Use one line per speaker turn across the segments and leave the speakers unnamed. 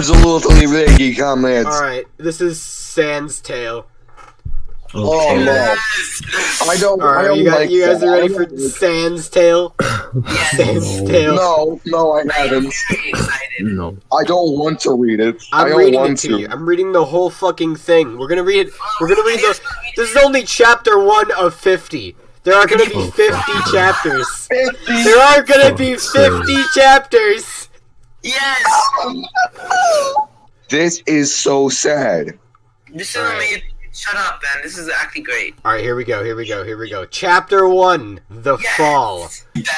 absolutely reggae comments.
Alright, this is Sans tale.
Oh no. I don't
Alright,
like
you guys
that.
are ready for Sans tale? Sans tale.
No, I haven't.
No.
I don't want to read it. I
I'm
don't
reading
want
it to you. I'm reading the whole fucking thing. We're gonna read it. This is only chapter 1 of 50. There are gonna be 50 chapters.
50.
There are gonna be 50 chapters.
Yes!
This is so sad.
This is amazing. Shut up, man. This is actually great.
Alright, here we go. Chapter 1, The Fall.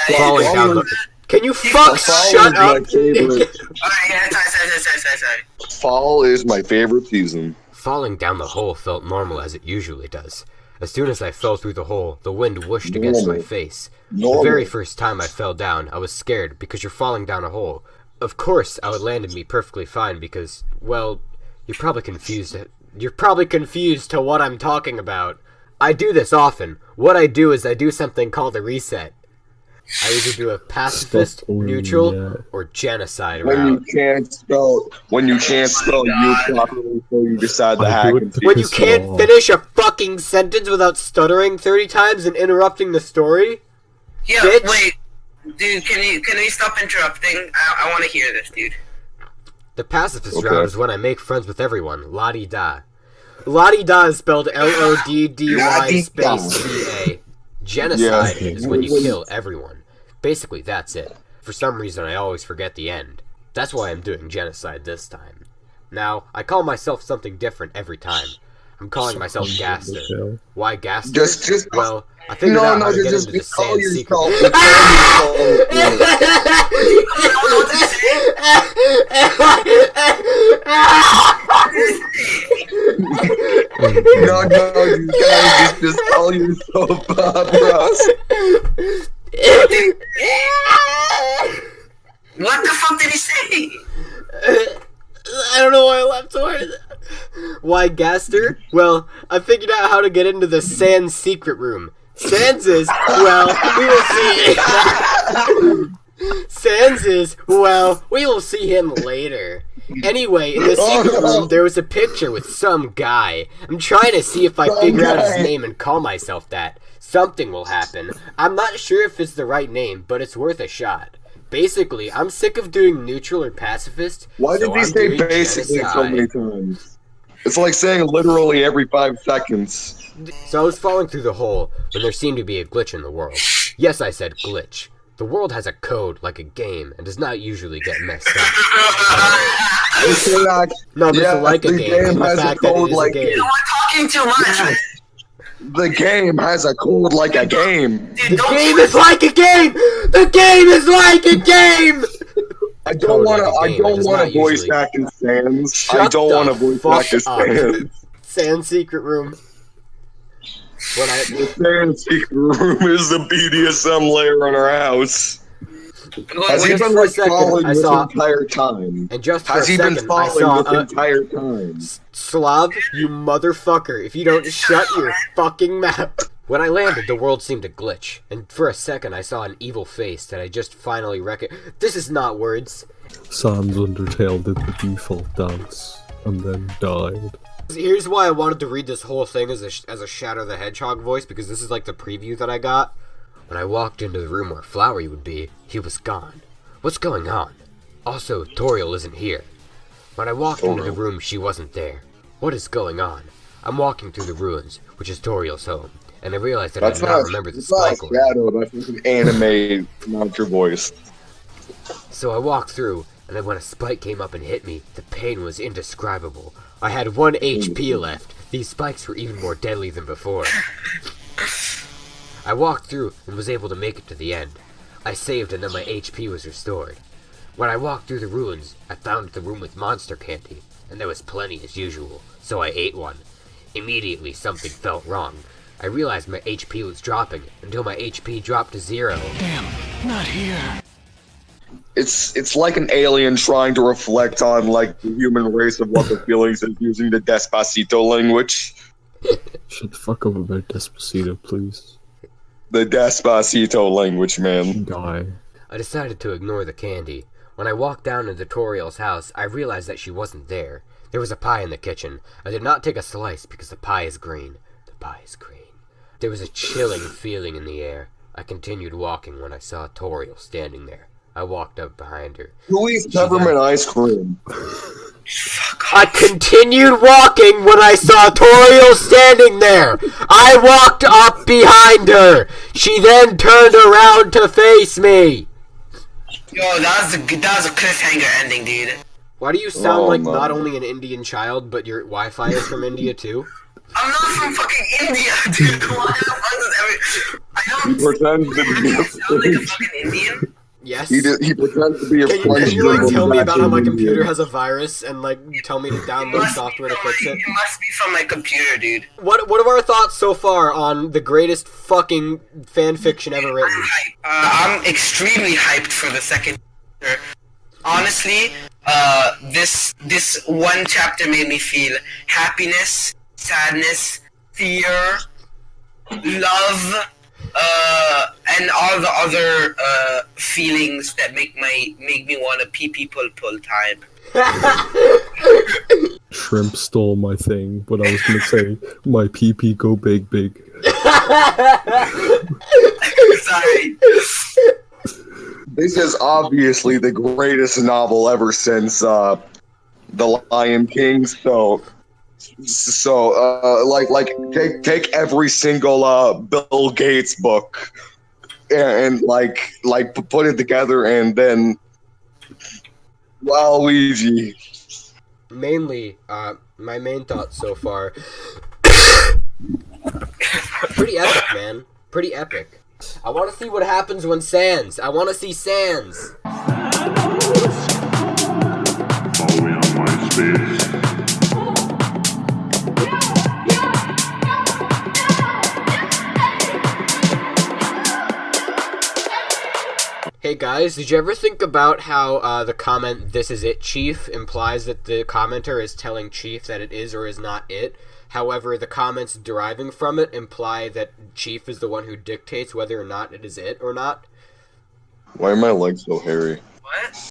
Falling down the... Can you fuck shut up?
Alright, yeah, sorry.
Fall is my favorite season.
Falling down the hole felt normal as it usually does. As soon as I fell through the hole, the wind whooshed against my face. The very first time I fell down, I was scared because you're falling down a hole. Of course, how it landed me perfectly fine because, well, you're probably confused to what I'm talking about. I do this often. What I do is I do something called a reset. I either do a pacifist, neutral, or genocide route.
When you can't spell you properly, so you decide to hack and
When you can't finish a fucking sentence without stuttering 30 times and interrupting the story?
Yeah,
bitch.
Wait. Dude, can you stop interrupting? I want to hear this, dude.
The pacifist route is when I make friends with everyone. La-di-da. La-di-da is spelled L-O-D-D-Y space C-A. Genocide is when you kill everyone. Basically, that's it. For some reason, I always forget the end. That's why I'm doing genocide this time. Now, I call myself something different every time. I'm calling myself Gaster. Why Gaster?
Just
well, I figured out how to get into the
call
Sand Secret.
No, you guys just call yourself Bob Ross.
What the fuck did he say?
I don't know why I laughed so hard. Why Gaster? Well, I figured out how to get into the Sans secret room. Sans is, well, we will see. Sans is, well, we will see him later. Anyway, in the secret room, there was a picture with some guy. I'm trying to see if I figure out his name and call myself that. Something will happen. I'm not sure if it's the right name, but it's worth a shot. Basically, I'm sick of doing neutral or pacifist.
Why did he say basically so many times? It's like saying literally every 5 seconds.
So I was falling through the hole when there seemed to be a glitch in the world. Yes, I said glitch. The world has a code like a game and does not usually get messed up. No, this is like a game. The fact that it is a game.
You are talking too much.
The game has a code like a game.
Dude,
the game is like a game. The game is like a game.
I don't want to voice act in Sans. I don't want to voice act in Sans.
Sans secret room.
The Sans secret room is the BDSM layer in our house. Has he been like falling this entire time?
And just for a second, I saw this entire time. Slav, you motherfucker! If you don't shut your fucking mouth. When I landed, the world seemed to glitch, and for a second I saw an evil face that I just finally recognized. This is not words.
Sans Undertale did the default dance, and then died.
Here's why I wanted to read this whole thing as a Shadow the Hedgehog voice, because this is like the preview that I got. When I walked into the room where Flowery would be, he was gone. What's going on? Also, Toriel isn't here. When I walked into the room, she wasn't there. What is going on? I'm walking through the ruins, which is Toriel's home, and I realized that I did not remember the spike.
That's not Shadow, that's an anime monster voice.
So I walked through, and then when a spike came up and hit me, the pain was indescribable. I had 1 HP left. These spikes were even more deadly than before. I walked through and was able to make it to the end. I saved and then my HP was restored. When I walked through the ruins, I found the room with monster candy, and there was plenty as usual, so I ate one. Immediately something felt wrong. I realized my HP was dropping, until my HP dropped to 0.
Damn, not here.
It's like an alien trying to reflect on like the human race of what the feelings is using the Despacito language.
Shut the fuck up about Despacito, please.
The Despacito language, man.
Die.
I decided to ignore the candy. When I walked down into Toriel's house, I realized that she wasn't there. There was a pie in the kitchen. I did not take a slice because the pie is green. The pie is green. There was a chilling feeling in the air. I continued walking when I saw Toriel standing there. I walked up behind her.
Who eats peppermint ice cream?
I continued walking when I saw Toriel standing there. I walked up behind her. She then turned around to face me.
Yo, that was a cliffhanger ending, dude.
Why do you sound
Oh,
like
no.
not only an Indian child, but your Wi-Fi is from India too?
I'm not from fucking India, dude. Why the fuck does I
He
don't
pretends to be
sound like a fucking Indian.
Yes.
he pretends to be a
Can
French
you like
German
tell me about how my
Indian.
computer has a virus and like tell me to download software to fix it?
It must be from my computer, dude.
What are our thoughts so far on the greatest fucking fan fiction ever written?
I'm extremely hyped for the second chapter. Honestly, this one chapter made me feel happiness, sadness, fear, love, and all the other feelings that make me want to pee pull time.
Shrimp stole my thing, but I was gonna say my pee go big.
Sorry.
This is obviously the greatest novel ever since The Lion King. So take every single Bill Gates book and put it together, and then Luigi.
Mainly, my main thoughts so far. Pretty epic, man. Pretty epic. I want to see what happens when Sans. I want to see Sans.
Follow me on MySpace.
Hey guys, did you ever think about how the comment "This is it, Chief" implies that the commenter is telling Chief that it is or is not it? However, the comments deriving from it imply that Chief is the one who dictates whether or not it is it or not.
Why are my legs so hairy?
What?